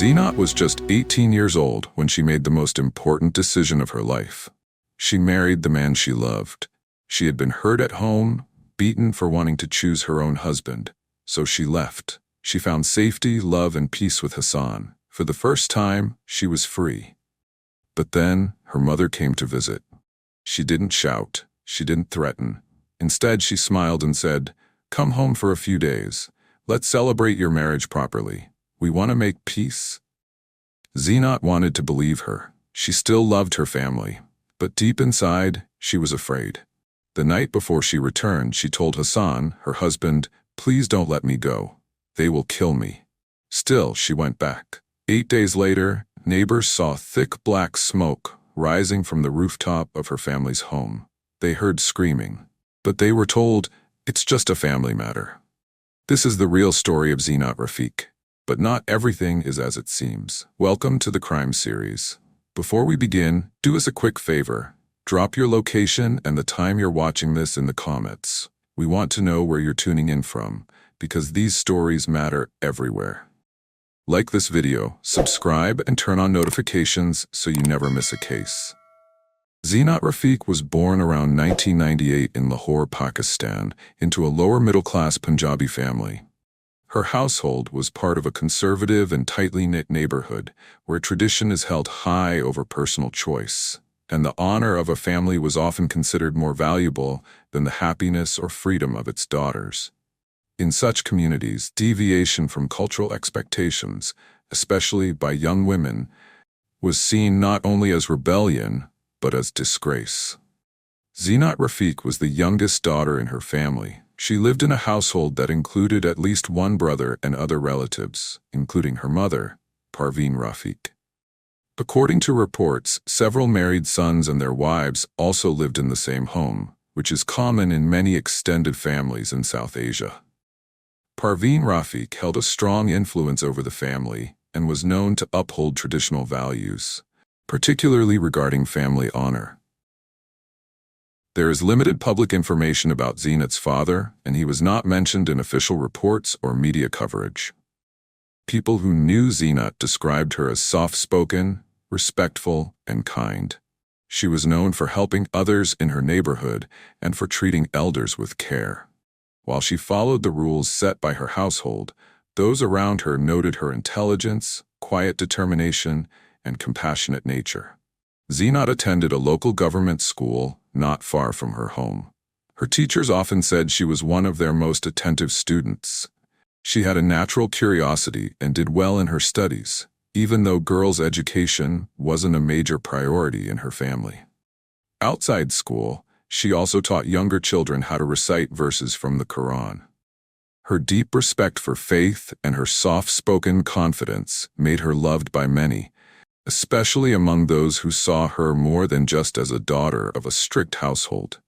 Zinat was just 18 years old when she made the most important decision of her life. She married the man she loved. She had been hurt at home, beaten for wanting to choose her own husband, so she left. She found safety, love, and peace with Hassan. For the first time, she was free. But then, her mother came to visit. She didn't shout. She didn't threaten. Instead, she smiled and said, "Come home for a few days. Let's celebrate your marriage properly. We want to make peace." Zinat wanted to believe her. She still loved her family. But deep inside, she was afraid. The night before she returned, she told Hassan, her husband, "Please don't let me go. They will kill me." Still, she went back. 8 days later, neighbors saw thick black smoke rising from the rooftop of her family's home. They heard screaming. But they were told, "It's just a family matter." This is the real story of Zinat Rafiq. But not everything is as it seems. Welcome to the crime series. Before we begin, do us a quick favor. Drop your location and the time you're watching this in the comments. We want to know where you're tuning in from, because these stories matter everywhere. Like this video, subscribe, and turn on notifications so you never miss a case. Zinat Rafiq was born around 1998 in Lahore, Pakistan, into a lower-middle-class Punjabi family. Her household was part of a conservative and tightly knit neighborhood where tradition is held high over personal choice, and the honor of a family was often considered more valuable than the happiness or freedom of its daughters. In such communities, deviation from cultural expectations, especially by young women, was seen not only as rebellion, but as disgrace. Zinat Rafiq was the youngest daughter in her family. She lived in a household that included at least one brother and other relatives, including her mother, Parveen Rafiq. According to reports, several married sons and their wives also lived in the same home, which is common in many extended families in South Asia. Parveen Rafiq held a strong influence over the family and was known to uphold traditional values, particularly regarding family honor. There is limited public information about Zinat's father, and he was not mentioned in official reports or media coverage. People who knew Zinat described her as soft-spoken, respectful, and kind. She was known for helping others in her neighborhood and for treating elders with care. While she followed the rules set by her household, those around her noted her intelligence, quiet determination, and compassionate nature. Zinat attended a local government school not far from her home. Her teachers often said she was one of their most attentive students. She had a natural curiosity and did well in her studies, even though girls' education wasn't a major priority in her family. Outside school, she also taught younger children how to recite verses from the Quran. Her deep respect for faith and her soft-spoken confidence made her loved by many, especially among those who saw her more than just as a daughter of a strict household.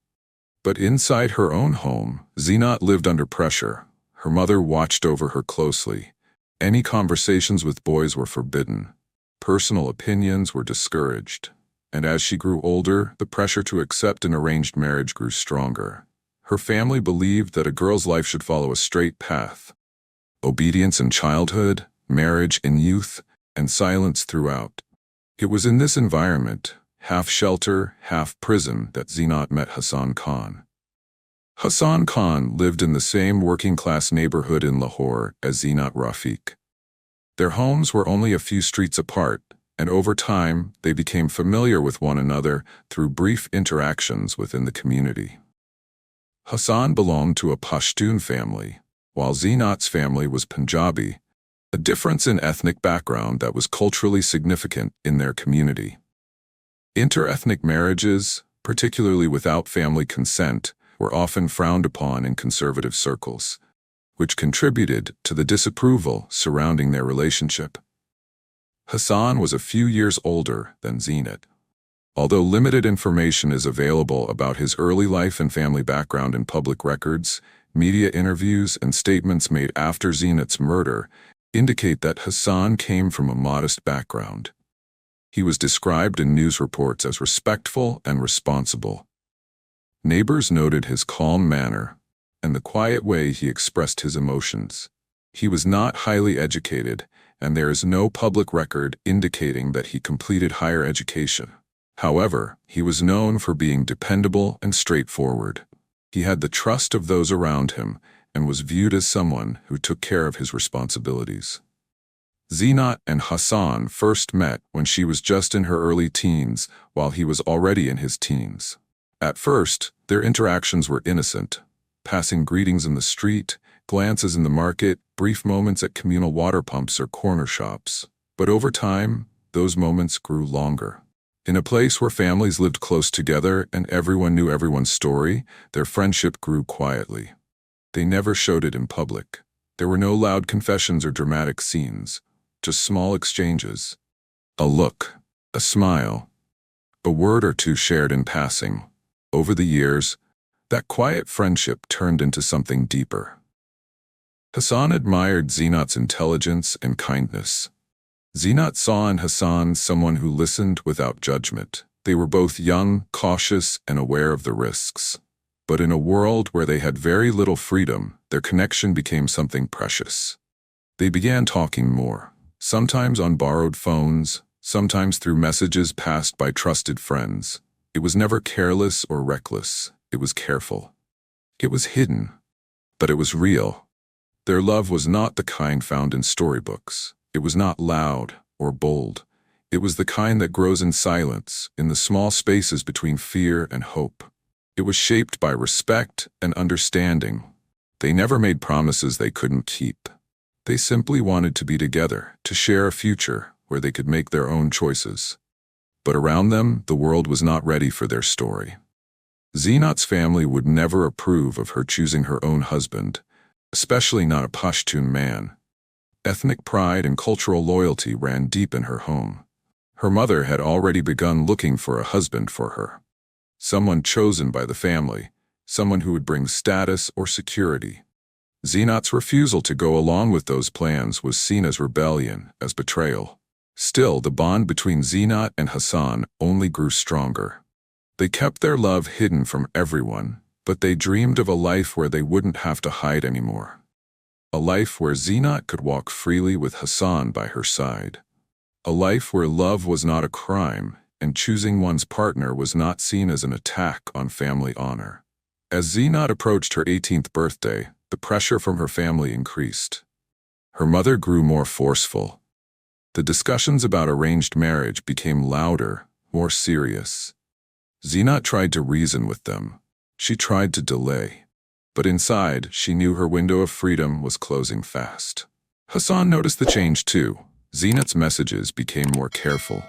But inside her own home, Zinat lived under pressure. Her mother watched over her closely. Any conversations with boys were forbidden. Personal opinions were discouraged. And as she grew older, the pressure to accept an arranged marriage grew stronger. Her family believed that a girl's life should follow a straight path. Obedience in childhood, marriage in youth, and silence throughout. It was in this environment, half shelter, half prison, that Zinat met Hassan Khan. Hassan Khan lived in the same working-class neighborhood in Lahore as Zinat Rafiq. Their homes were only a few streets apart, and over time, they became familiar with one another through brief interactions within the community. Hassan belonged to a Pashtun family, while Zinat's family was Punjabi, a difference in ethnic background that was culturally significant in their community. Interethnic marriages, particularly without family consent, were often frowned upon in conservative circles, which contributed to the disapproval surrounding their relationship. Hassan was a few years older than Zinat. Although limited information is available about his early life and family background in public records, media interviews and statements made after Zinat's murder indicate that Hassan came from a modest background. He was described in news reports as respectful and responsible. Neighbors noted his calm manner and the quiet way he expressed his emotions. He was not highly educated and there is no public record indicating that he completed higher education. However, he was known for being dependable and straightforward. He had the trust of those around him and was viewed as someone who took care of his responsibilities. Zinat and Hassan first met when she was just in her early teens, while he was already in his teens. At first, their interactions were innocent, passing greetings in the street, glances in the market, brief moments at communal water pumps or corner shops. But over time, those moments grew longer. In a place where families lived close together and everyone knew everyone's story, their friendship grew quietly. They never showed it in public. There were no loud confessions or dramatic scenes, just small exchanges. A look, a smile, a word or two shared in passing. Over the years, that quiet friendship turned into something deeper. Hassan admired Zinat's intelligence and kindness. Zinat saw in Hassan someone who listened without judgment. They were both young, cautious, and aware of the risks. But in a world where they had very little freedom, their connection became something precious. They began talking more, sometimes on borrowed phones, sometimes through messages passed by trusted friends. It was never careless or reckless. It was careful. It was hidden, but it was real. Their love was not the kind found in storybooks. It was not loud or bold. It was the kind that grows in silence, in the small spaces between fear and hope. It was shaped by respect and understanding. They never made promises they couldn't keep. They simply wanted to be together, to share a future where they could make their own choices. But around them, the world was not ready for their story. Zinat's family would never approve of her choosing her own husband, especially not a Pashtun man. Ethnic pride and cultural loyalty ran deep in her home. Her mother had already begun looking for a husband for her. Someone chosen by the family, someone who would bring status or security. Zinat's refusal to go along with those plans was seen as rebellion, as betrayal. Still, the bond between Zinat and Hassan only grew stronger. They kept their love hidden from everyone, but they dreamed of a life where they wouldn't have to hide anymore. A life where Zinat could walk freely with Hassan by her side. A life where love was not a crime, and choosing one's partner was not seen as an attack on family honor. As Zinat approached her 18th birthday, the pressure from her family increased. Her mother grew more forceful. The discussions about arranged marriage became louder, more serious. Zinat tried to reason with them. She tried to delay. But inside, she knew her window of freedom was closing fast. Hassan noticed the change too. Zinat's messages became more careful.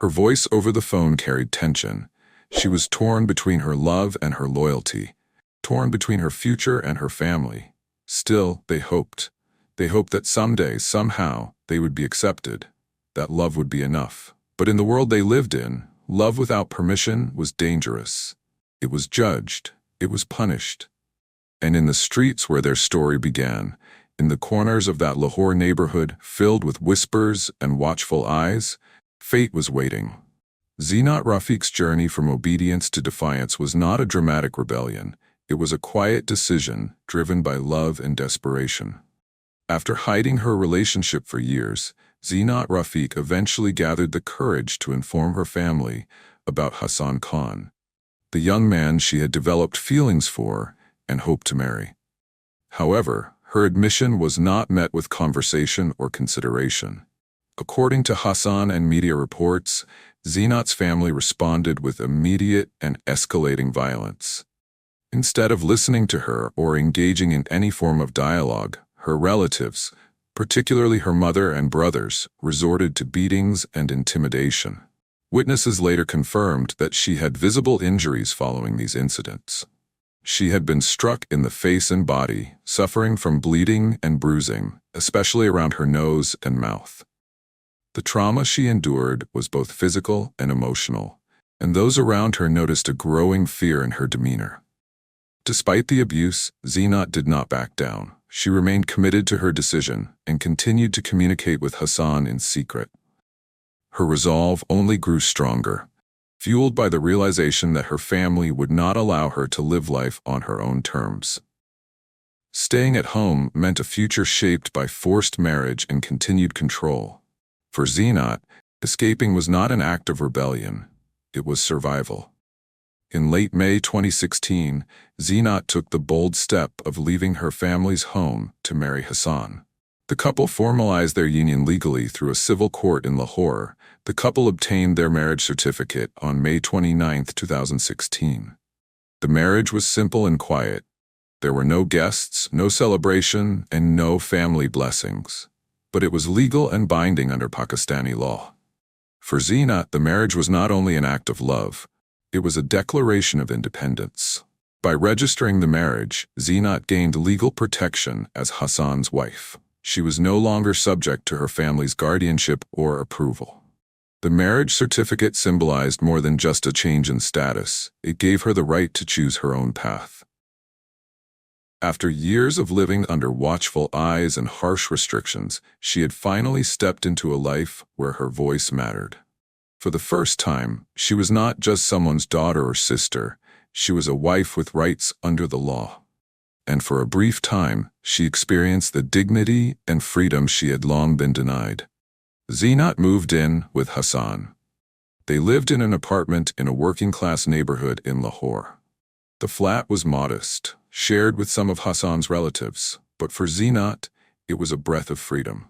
Her voice over the phone carried tension. She was torn between her love and her loyalty, torn between her future and her family. Still, they hoped. They hoped that someday, somehow, they would be accepted, that love would be enough. But in the world they lived in, love without permission was dangerous. It was judged. It was punished. And in the streets where their story began, in the corners of that Lahore neighborhood filled with whispers and watchful eyes, fate was waiting. Zinat Rafiq's journey from obedience to defiance was not a dramatic rebellion. It was a quiet decision driven by love and desperation. After hiding her relationship for years, Zinat Rafiq eventually gathered the courage to inform her family about Hassan Khan, the young man she had developed feelings for and hoped to marry. However, her admission was not met with conversation or consideration. According to Hassan and media reports, Zinat's family responded with immediate and escalating violence. Instead of listening to her or engaging in any form of dialogue, her relatives, particularly her mother and brothers, resorted to beatings and intimidation. Witnesses later confirmed that she had visible injuries following these incidents. She had been struck in the face and body, suffering from bleeding and bruising, especially around her nose and mouth. The trauma she endured was both physical and emotional, and those around her noticed a growing fear in her demeanor. Despite the abuse, Zinat did not back down. She remained committed to her decision and continued to communicate with Hassan in secret. Her resolve only grew stronger, fueled by the realization that her family would not allow her to live life on her own terms. Staying at home meant a future shaped by forced marriage and continued control. For Zinat, escaping was not an act of rebellion, it was survival. In late May 2016, Zinat took the bold step of leaving her family's home to marry Hassan. The couple formalized their union legally through a civil court in Lahore. The couple obtained their marriage certificate on May 29, 2016. The marriage was simple and quiet. There were no guests, no celebration, and no family blessings. But it was legal and binding under Pakistani law. For Zinat, the marriage was not only an act of love, it was a declaration of independence. By registering the marriage, Zinat gained legal protection as Hassan's wife. She was no longer subject to her family's guardianship or approval. The marriage certificate symbolized more than just a change in status. It gave her the right to choose her own path. After years of living under watchful eyes and harsh restrictions, she had finally stepped into a life where her voice mattered. For the first time, she was not just someone's daughter or sister, she was a wife with rights under the law. And for a brief time, she experienced the dignity and freedom she had long been denied. Zinat moved in with Hassan. They lived in an apartment in a working-class neighborhood in Lahore. The flat was modest, shared with some of Hassan's relatives, but for Zinat, it was a breath of freedom.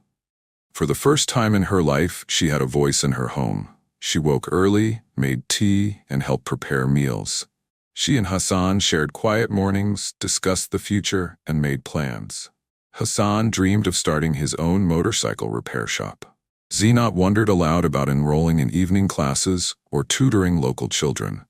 For the first time in her life, she had a voice in her home. She woke early, made tea, and helped prepare meals. She and Hassan shared quiet mornings, discussed the future, and made plans. Hassan dreamed of starting his own motorcycle repair shop. Zinat wondered aloud about enrolling in evening classes or tutoring local children.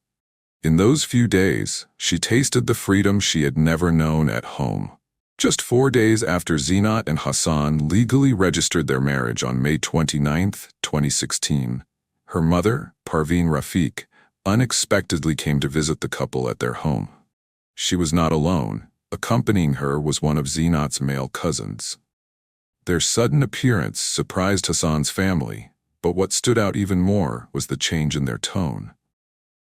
In those few days, she tasted the freedom she had never known at home. Just 4 days after Zinat and Hassan legally registered their marriage on May 29, 2016, her mother, Parveen Rafiq, unexpectedly came to visit the couple at their home. She was not alone. Accompanying her was one of Zinat's male cousins. Their sudden appearance surprised Hassan's family, but what stood out even more was the change in their tone.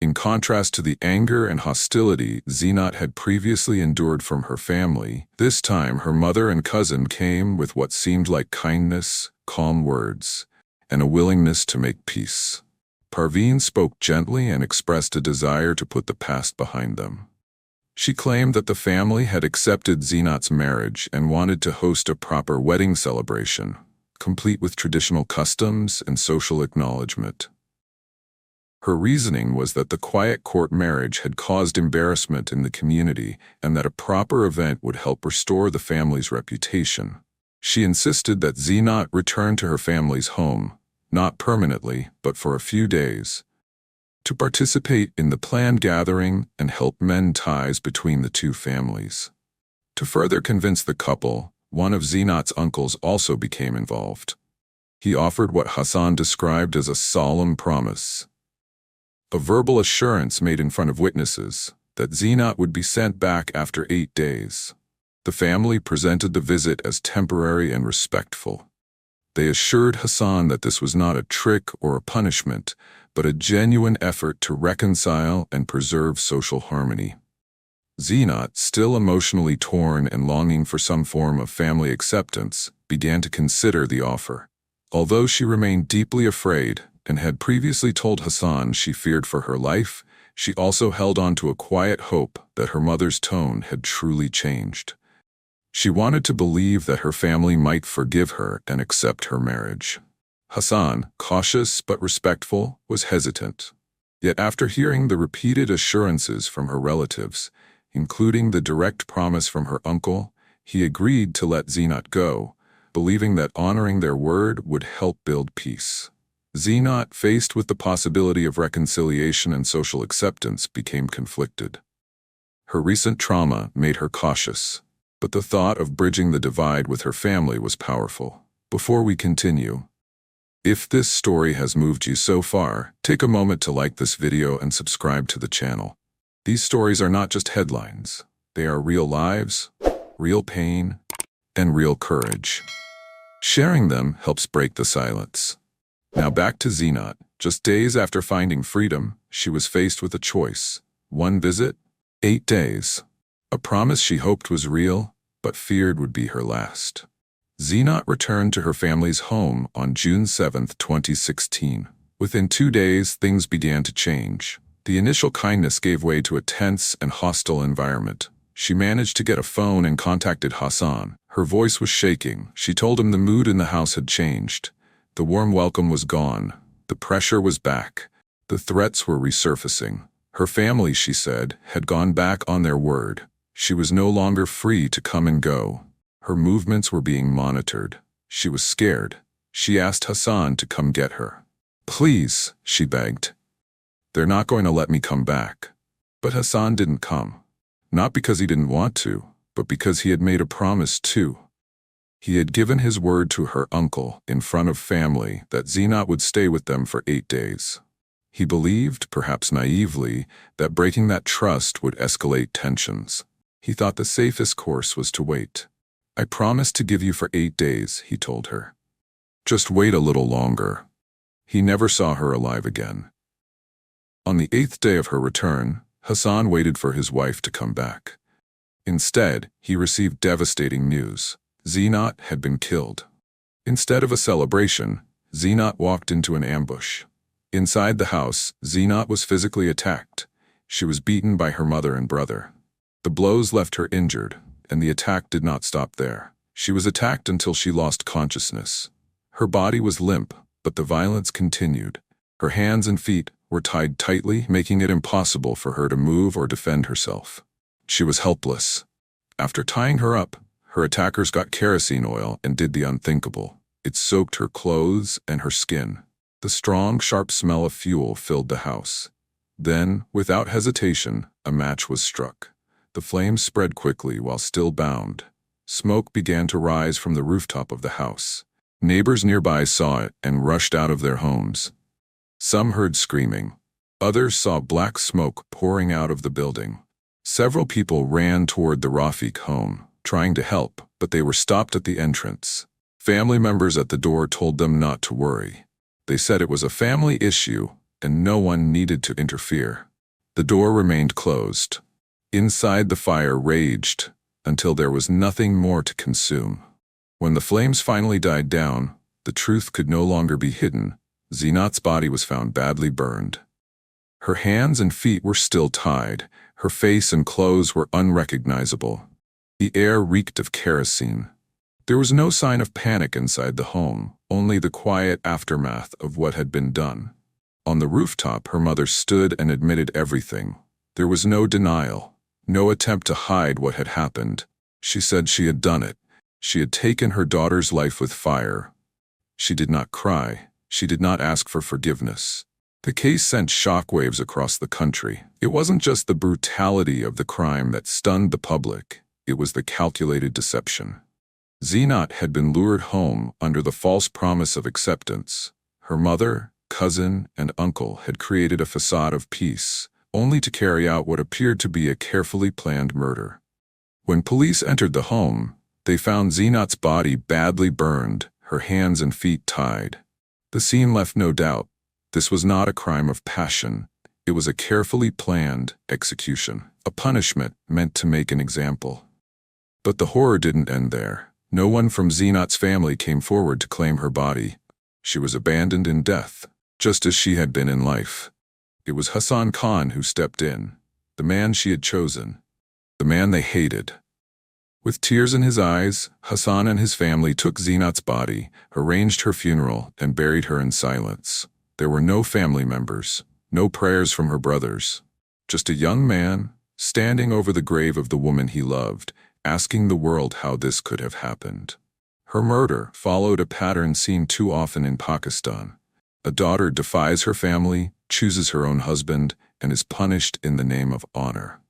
In contrast to the anger and hostility Zinat had previously endured from her family, this time her mother and cousin came with what seemed like kindness, calm words, and a willingness to make peace. Parveen spoke gently and expressed a desire to put the past behind them. She claimed that the family had accepted Zinat's marriage and wanted to host a proper wedding celebration, complete with traditional customs and social acknowledgement. Her reasoning was that the quiet court marriage had caused embarrassment in the community and that a proper event would help restore the family's reputation. She insisted that Zinat return to her family's home, not permanently, but for a few days, to participate in the planned gathering and help mend ties between the two families. To further convince the couple, one of Zinat's uncles also became involved. He offered what Hassan described as a solemn promise, a verbal assurance made in front of witnesses, that Zinat would be sent back after 8 days. The family presented the visit as temporary and respectful. They assured Hassan that this was not a trick or a punishment, but a genuine effort to reconcile and preserve social harmony. Zinat, still emotionally torn and longing for some form of family acceptance, began to consider the offer. Although she remained deeply afraid and had previously told Hassan she feared for her life, she also held on to a quiet hope that her mother's tone had truly changed. She wanted to believe that her family might forgive her and accept her marriage. Hassan, cautious but respectful, was hesitant. Yet after hearing the repeated assurances from her relatives, including the direct promise from her uncle, he agreed to let Zinat go, believing that honoring their word would help build peace. Zinat, faced with the possibility of reconciliation and social acceptance, became conflicted. Her recent trauma made her cautious, but the thought of bridging the divide with her family was powerful. Before we continue, if this story has moved you so far, take a moment to like this video and subscribe to the channel. These stories are not just headlines. They are real lives, real pain, and real courage. Sharing them helps break the silence. Now back to Zinat. Just days after finding freedom, she was faced with a choice. 1 visit, 8 days. A promise she hoped was real, but feared would be her last. Zinat returned to her family's home on June 7, 2016. Within 2 days, things began to change. The initial kindness gave way to a tense and hostile environment. She managed to get a phone and contacted Hassan. Her voice was shaking. She told him the mood in the house had changed. The warm welcome was gone. The pressure was back. The threats were resurfacing. Her family, she said, had gone back on their word. She was no longer free to come and go. Her movements were being monitored. She was scared. She asked Hassan to come get her. "Please," she begged. "They're not going to let me come back." But Hassan didn't come. Not because he didn't want to, but because he had made a promise to. He had given his word to her uncle in front of family that Zinat would stay with them for 8 days. He believed, perhaps naively, that breaking that trust would escalate tensions. He thought the safest course was to wait. "I promised to give you for 8 days," he told her. "Just wait a little longer." He never saw her alive again. On the 8th day of her return, Hassan waited for his wife to come back. Instead, he received devastating news. Zinat had been killed. Instead of a celebration, Zinat walked into an ambush. Inside the house, Zinat was physically attacked. She was beaten by her mother and brother. The blows left her injured, and the attack did not stop there. She was attacked until she lost consciousness. Her body was limp, but the violence continued. Her hands and feet were tied tightly, making it impossible for her to move or defend herself. She was helpless. After tying her up, her attackers got kerosene oil and did the unthinkable. It soaked her clothes and her skin. The strong, sharp smell of fuel filled the house. Then, without hesitation, a match was struck. The flames spread quickly while still bound. Smoke began to rise from the rooftop of the house. Neighbors nearby saw it and rushed out of their homes. Some heard screaming. Others saw black smoke pouring out of the building. Several people ran toward the Rafik home, trying to help, but they were stopped at the entrance. Family members at the door told them not to worry. They said it was a family issue and no one needed to interfere. The door remained closed. Inside, the fire raged until there was nothing more to consume. When the flames finally died down, the truth could no longer be hidden. Zinat's body was found badly burned. Her hands and feet were still tied. Her face and clothes were unrecognizable. The air reeked of kerosene. There was no sign of panic inside the home, only the quiet aftermath of what had been done. On the rooftop, her mother stood and admitted everything. There was no denial, no attempt to hide what had happened. She said she had done it. She had taken her daughter's life with fire. She did not cry. She did not ask for forgiveness. The case sent shockwaves across the country. It wasn't just the brutality of the crime that stunned the public. It was the calculated deception. Zinat had been lured home under the false promise of acceptance. Her mother, cousin, and uncle had created a facade of peace, only to carry out what appeared to be a carefully planned murder. When police entered the home, they found Zinat's body badly burned, her hands and feet tied. The scene left no doubt. This was not a crime of passion. It was a carefully planned execution, a punishment meant to make an example. But the horror didn't end there. No one from Zinat's family came forward to claim her body. She was abandoned in death, just as she had been in life. It was Hassan Khan who stepped in, the man she had chosen, the man they hated. With tears in his eyes, Hassan and his family took Zinat's body, arranged her funeral, and buried her in silence. There were no family members, no prayers from her brothers. Just a young man, standing over the grave of the woman he loved, asking the world how this could have happened. Her murder followed a pattern seen too often in Pakistan. A daughter defies her family, chooses her own husband, and is punished in the name of honor.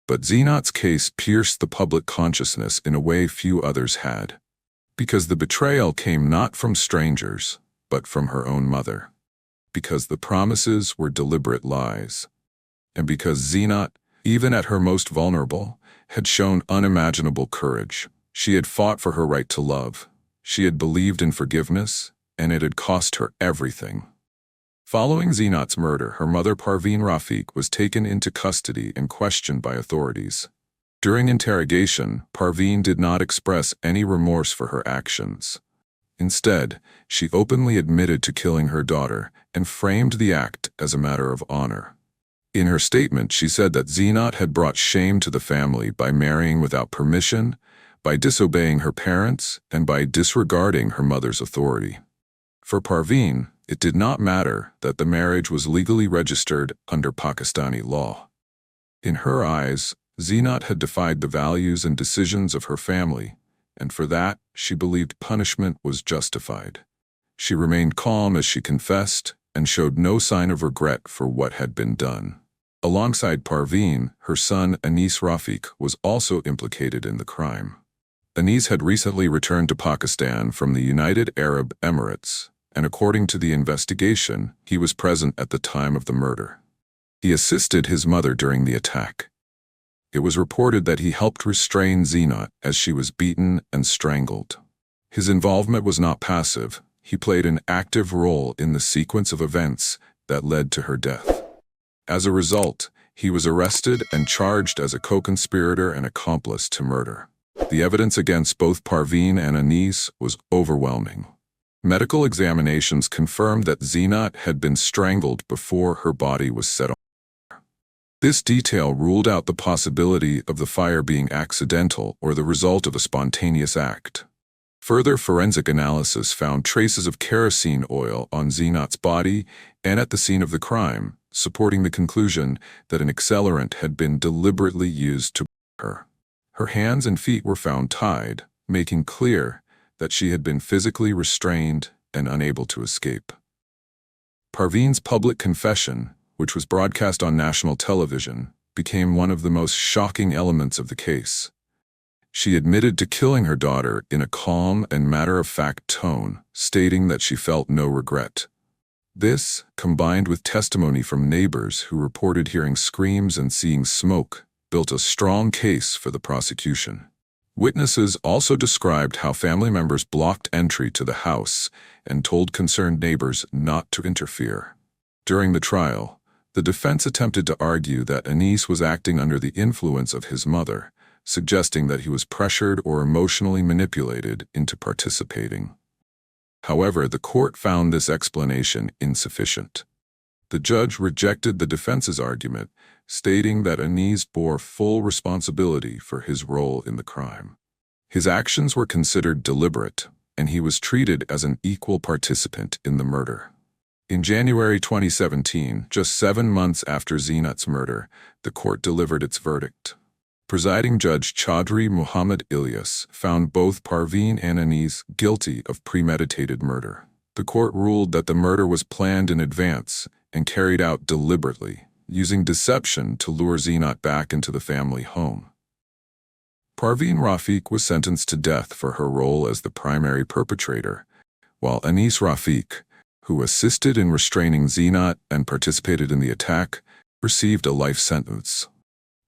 But Zinat's case pierced the public consciousness in a way few others had, because the betrayal came not from strangers, but from her own mother, because the promises were deliberate lies, and because Zinat, even at her most vulnerable, had shown unimaginable courage. She had fought for her right to love. She had believed in forgiveness, and it had cost her everything. Following Zinat's murder, her mother Parveen Rafik was taken into custody and questioned by authorities. During interrogation, Parveen did not express any remorse for her actions. Instead, she openly admitted to killing her daughter and framed the act as a matter of honor. In her statement, she said that Zeenat had brought shame to the family by marrying without permission, by disobeying her parents, and by disregarding her mother's authority. For Parveen, it did not matter that the marriage was legally registered under Pakistani law. In her eyes, Zeenat had defied the values and decisions of her family, and for that, she believed punishment was justified. She remained calm as she confessed and showed no sign of regret for what had been done. Alongside Parveen, her son Anis Rafiq was also implicated in the crime. Anis had recently returned to Pakistan from the United Arab Emirates, and according to the investigation, he was present at the time of the murder. He assisted his mother during the attack. It was reported that he helped restrain Zeenat as she was beaten and strangled. His involvement was not passive. He played an active role in the sequence of events that led to her death. As a result, he was arrested and charged as a co-conspirator and accomplice to murder. The evidence against both Parveen and Anis was overwhelming. Medical examinations confirmed that Zeenat had been strangled before her body was set on fire. This detail ruled out the possibility of the fire being accidental or the result of a spontaneous act. Further forensic analysis found traces of kerosene oil on Zeenat's body and at the scene of the crime, supporting the conclusion that an accelerant had been deliberately used to murder her. Her hands and feet were found tied, making clear that she had been physically restrained and unable to escape. Parveen's public confession, which was broadcast on national television, became one of the most shocking elements of the case. She admitted to killing her daughter in a calm and matter-of-fact tone, stating that she felt no regret. This, combined with testimony from neighbors who reported hearing screams and seeing smoke, built a strong case for the prosecution. Witnesses also described how family members blocked entry to the house and told concerned neighbors not to interfere. During the trial, the defense attempted to argue that Anis was acting under the influence of his mother, suggesting that he was pressured or emotionally manipulated into participating. However, the court found this explanation insufficient. The judge rejected the defense's argument, stating that Anis bore full responsibility for his role in the crime. His actions were considered deliberate, and he was treated as an equal participant in the murder. In January 2017, just 7 months after Zeenat's murder, the court delivered its verdict. Presiding Judge Chaudhry Muhammad Ilyas found both Parveen and Anis guilty of premeditated murder. The court ruled that the murder was planned in advance and carried out deliberately, using deception to lure Zeenat back into the family home. Parveen Rafiq was sentenced to death for her role as the primary perpetrator, while Anis Rafiq, who assisted in restraining Zeenat and participated in the attack, received a life sentence.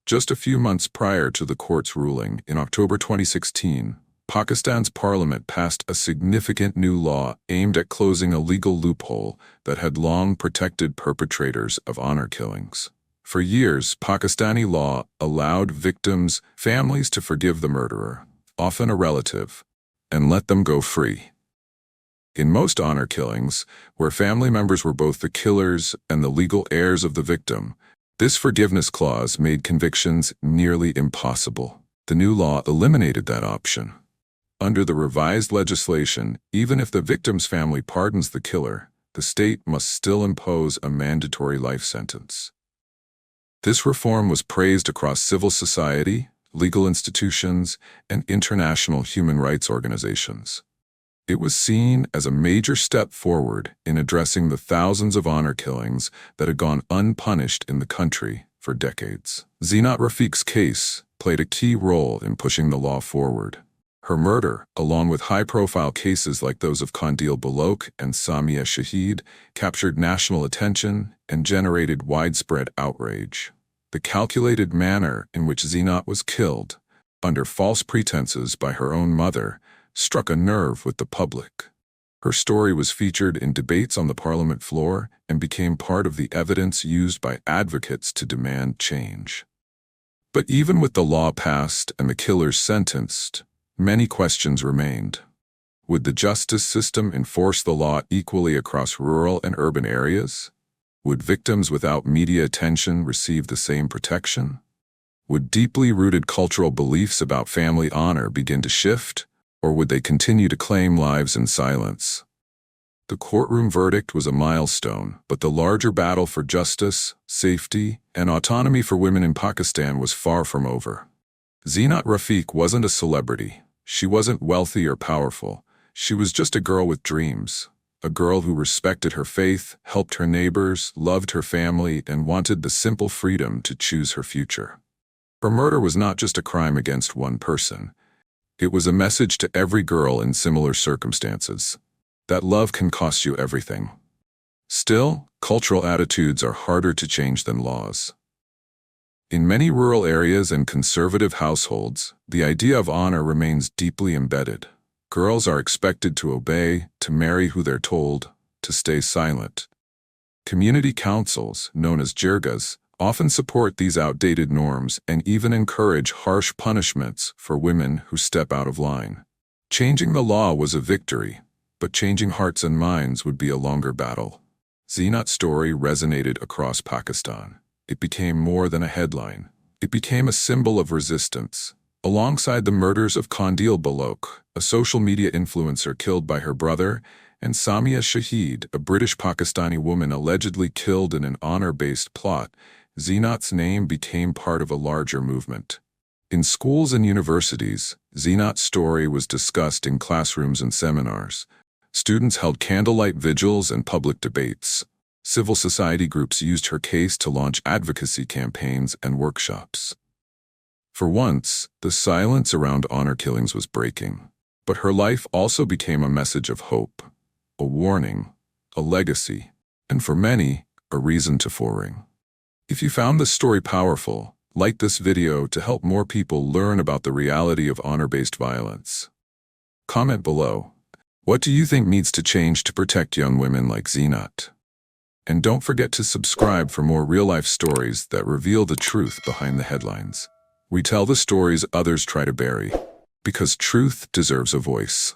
Just a few months prior to the court's ruling, in October 2016, Pakistan's parliament passed a significant new law aimed at closing a legal loophole that had long protected perpetrators of honor killings. For years, Pakistani law allowed victims' families to forgive the murderer, often a relative, and let them go free. In most honor killings, where family members were both the killers and the legal heirs of the victim, this forgiveness clause made convictions nearly impossible. The new law eliminated that option. Under the revised legislation, even if the victim's family pardons the killer, the state must still impose a mandatory life sentence. This reform was praised across civil society, legal institutions, and international human rights organizations. It was seen as a major step forward in addressing the thousands of honor killings that had gone unpunished in the country for decades. Zeenat Rafiq's case played a key role in pushing the law forward. Her murder, along with high-profile cases like those of Kandil Balok and Samia Shahid, captured national attention and generated widespread outrage. The calculated manner in which Zeenat was killed, under false pretenses by her own mother, struck a nerve with the public. Her story was featured in debates on the parliament floor and became part of the evidence used by advocates to demand change. But even with the law passed and the killers sentenced, many questions remained. Would the justice system enforce the law equally across rural and urban areas? Would victims without media attention receive the same protection? Would deeply rooted cultural beliefs about family honor begin to shift, or would they continue to claim lives in silence? The courtroom verdict was a milestone, but the larger battle for justice, safety, and autonomy for women in Pakistan was far from over. Zeenat Rafiq wasn't a celebrity. She wasn't wealthy or powerful. She was just a girl with dreams. A girl who respected her faith, helped her neighbors, loved her family, and wanted the simple freedom to choose her future. Her murder was not just a crime against one person. It was a message to every girl in similar circumstances that love can cost you everything. Still, cultural attitudes are harder to change than laws. In many rural areas and conservative households, the idea of honor remains deeply embedded. Girls are expected to obey, to marry who they're told, to stay silent. Community councils, known as jirgas, often support these outdated norms and even encourage harsh punishments for women who step out of line. Changing the law was a victory, but changing hearts and minds would be a longer battle. Zeenat's story resonated across Pakistan. It became more than a headline. It became a symbol of resistance. Alongside the murders of Kandil Balok, a social media influencer killed by her brother, and Samia Shahid, a British Pakistani woman allegedly killed in an honor-based plot, Zeenat's name became part of a larger movement. In schools and universities, Zeenat's story was discussed in classrooms and seminars. Students held candlelight vigils and public debates. Civil society groups used her case to launch advocacy campaigns and workshops. For once, the silence around honor killings was breaking. But her life also became a message of hope, a warning, a legacy, and for many, a reason to forward. If you found this story powerful, like this video to help more people learn about the reality of honor-based violence. Comment below. What do you think needs to change to protect young women like Zeenat? And don't forget to subscribe for more real-life stories that reveal the truth behind the headlines. We tell the stories others try to bury, because truth deserves a voice.